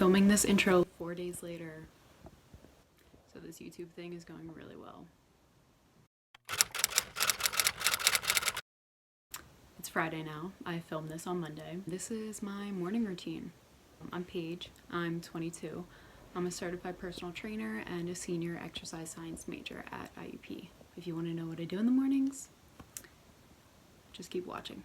filming this intro 4 days later, so this YouTube thing is going really well. It's Friday now. I filmed this on Monday. This is my morning routine. I'm Paige. I'm 22. I'm a certified personal trainer and a senior exercise science major at IUP. If you want to know what I do in the mornings, just keep watching.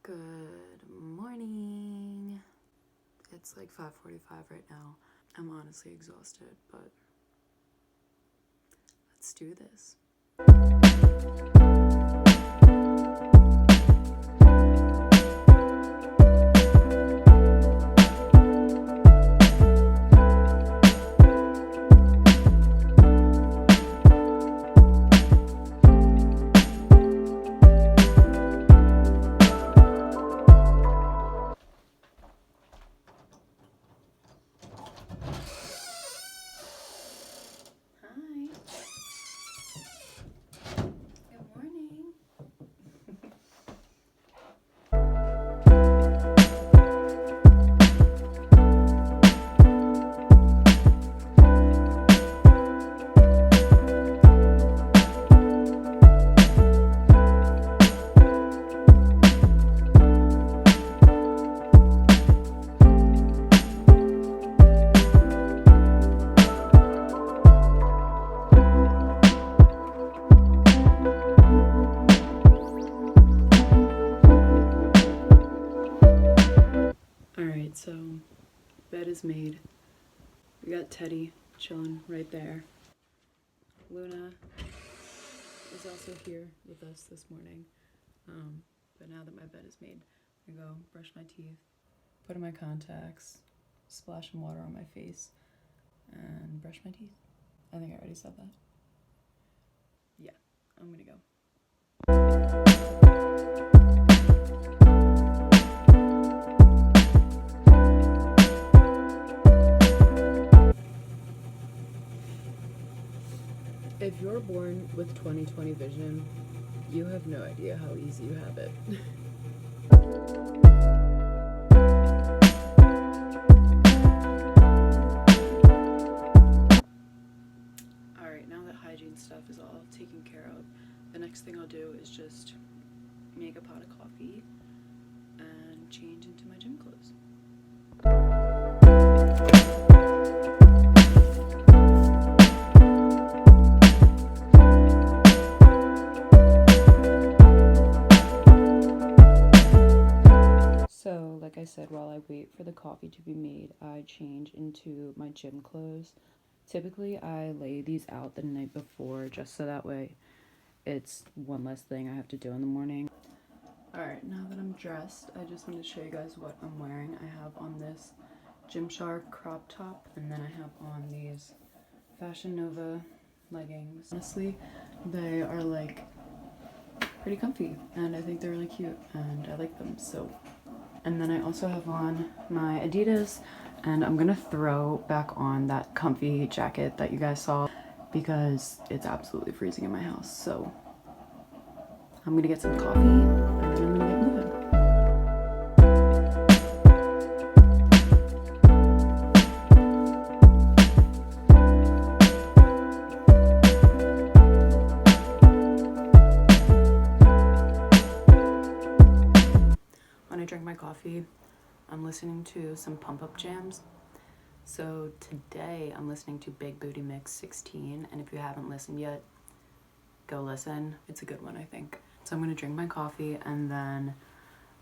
Good morning. It's like 5:45 right now. I'm honestly exhausted, but let's do this. Alright, so bed is made. We got Teddy chilling right there. Luna is also here with us this morning. But now that my bed is made, I go brush my teeth, put on my contacts, splash some water on my face, and brush my teeth. I think I already said that. Yeah, I'm gonna go. If you're born with 20/20 vision, you have no idea how easy you have it. Alright, now that hygiene stuff is all taken care of, the next thing I'll do is just make a pot of coffee and change into my gym clothes. So, like I said, while I wait for the coffee to be made, I change into my gym clothes. Typically, I lay these out the night before just so that way it's one less thing I have to do in the morning. Alright, now that I'm dressed, I just want to show you guys what I'm wearing. I have on this Gymshark crop top, and then I have on these Fashion Nova leggings. Honestly, they are like pretty comfy, and I think they're really cute, and I like them, so. And then I also have on my Adidas, and I'm gonna throw back on that comfy jacket that you guys saw because it's absolutely freezing in my house. So I'm gonna get some coffee and then I'm gonna get moving. When I drink my coffee, I'm listening to some pump up jams. So today I'm listening to Big Booty Mix 16, and if you haven't listened yet, go listen. It's a good one, I think. So I'm gonna drink my coffee, and then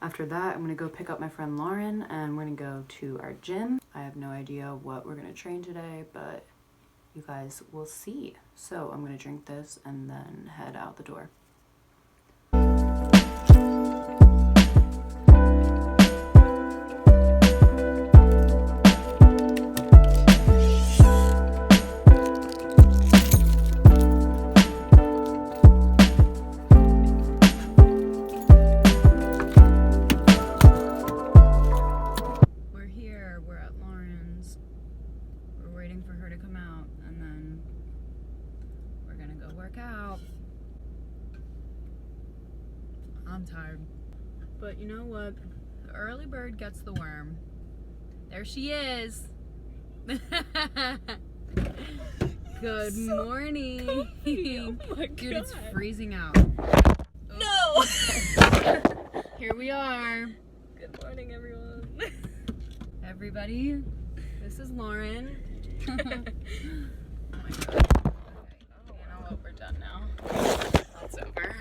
after that I'm gonna go pick up my friend Lauren, and we're gonna go to our gym. I have no idea what we're gonna train today, but you guys will see. So I'm gonna drink this and then head out the door. For her to come out, and then we're gonna go work out. But you know what? The early bird gets the worm. There she is. Good morning. Oh my Dude, God. it's freezing out. No! Here we are. Good morning, everyone. Everybody, this is Lauren. Oh my God. Okay. You know what? We're done now. That's over.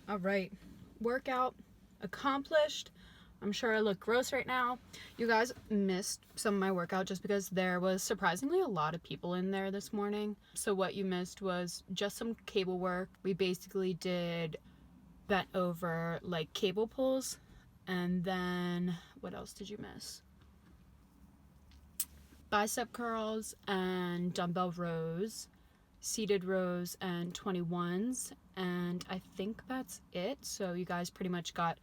All right, workout accomplished. I'm sure I look gross right now. You guys missed some of my workout just because there was surprisingly a lot of people in there this morning. So what you missed was just some cable work. We basically did bent over like cable pulls, and then what else did you miss? Bicep curls and dumbbell rows, seated rows and 21s, and I think that's it. So you guys pretty much got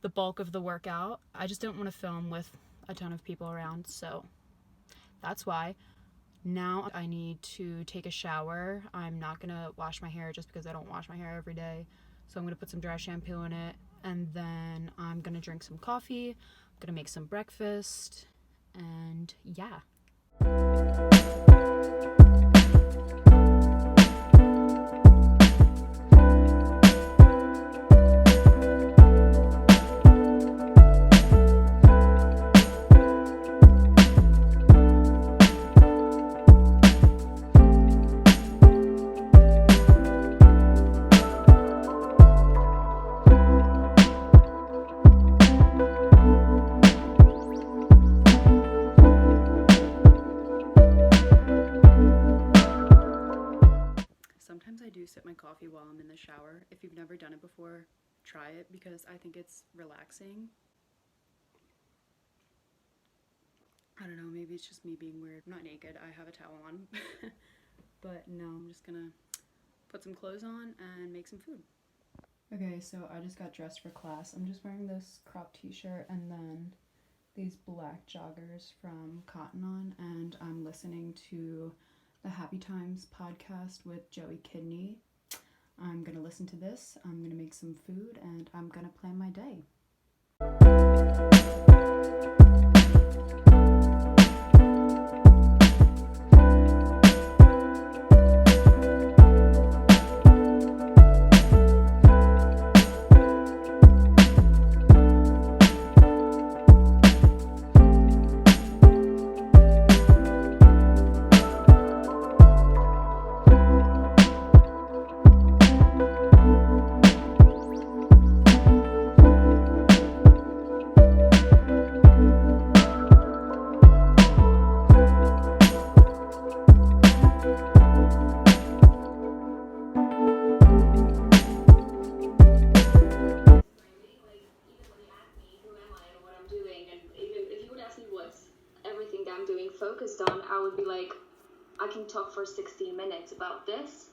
the bulk of the workout. I just didn't want to film with a ton of people around, so that's why. Now I need to take a shower. I'm not gonna wash my hair just because I don't wash my hair every day, so I'm gonna put some dry shampoo in it, and then I'm gonna drink some coffee. I'm gonna make some breakfast, and yeah. Sometimes I do sip my coffee while I'm in the shower. If you've never done it before, try it because I think it's relaxing. I don't know, maybe it's just me being weird. I'm not naked, I have a towel on. But no, I'm just gonna put some clothes on and make some food. Okay, so I just got dressed for class. I'm just wearing this crop t-shirt and then these black joggers from Cotton On, and I'm listening to the Happy Times podcast with Joey Kidney. I'm gonna listen to this, I'm gonna make some food, and I'm gonna plan my day. done, I would be like, I can talk for 16 minutes about this.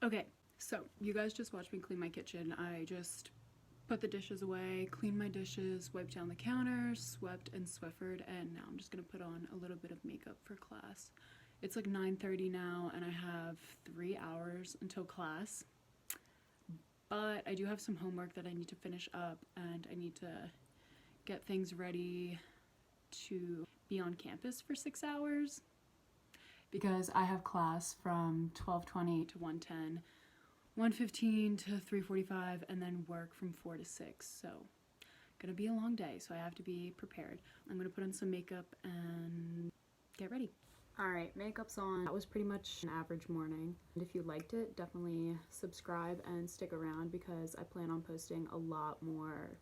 Okay, so you guys just watched me clean my kitchen. I just put the dishes away, cleaned my dishes, wiped down the counter, swept and Swiffered, and now I'm just gonna put on a little bit of makeup for class. It's like 9:30 now, and I have 3 hours until class. But I do have some homework that I need to finish up, and I need to get things ready to be on campus for 6 hours. Because I have class from 12:20 to 1:10, 1:15 to 3:45, and then work from 4 to 6. So gonna be a long day, so I have to be prepared. I'm gonna put on some makeup and get ready. Alright, makeup's on. That was pretty much an average morning. And if you liked it, definitely subscribe and stick around because I plan on posting a lot more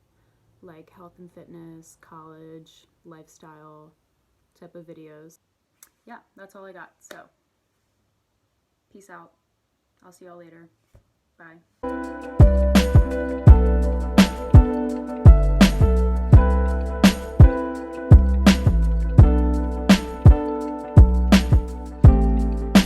like health and fitness, college, lifestyle type of videos. Yeah, that's all I got. So, peace out. I'll see y'all later. Bye.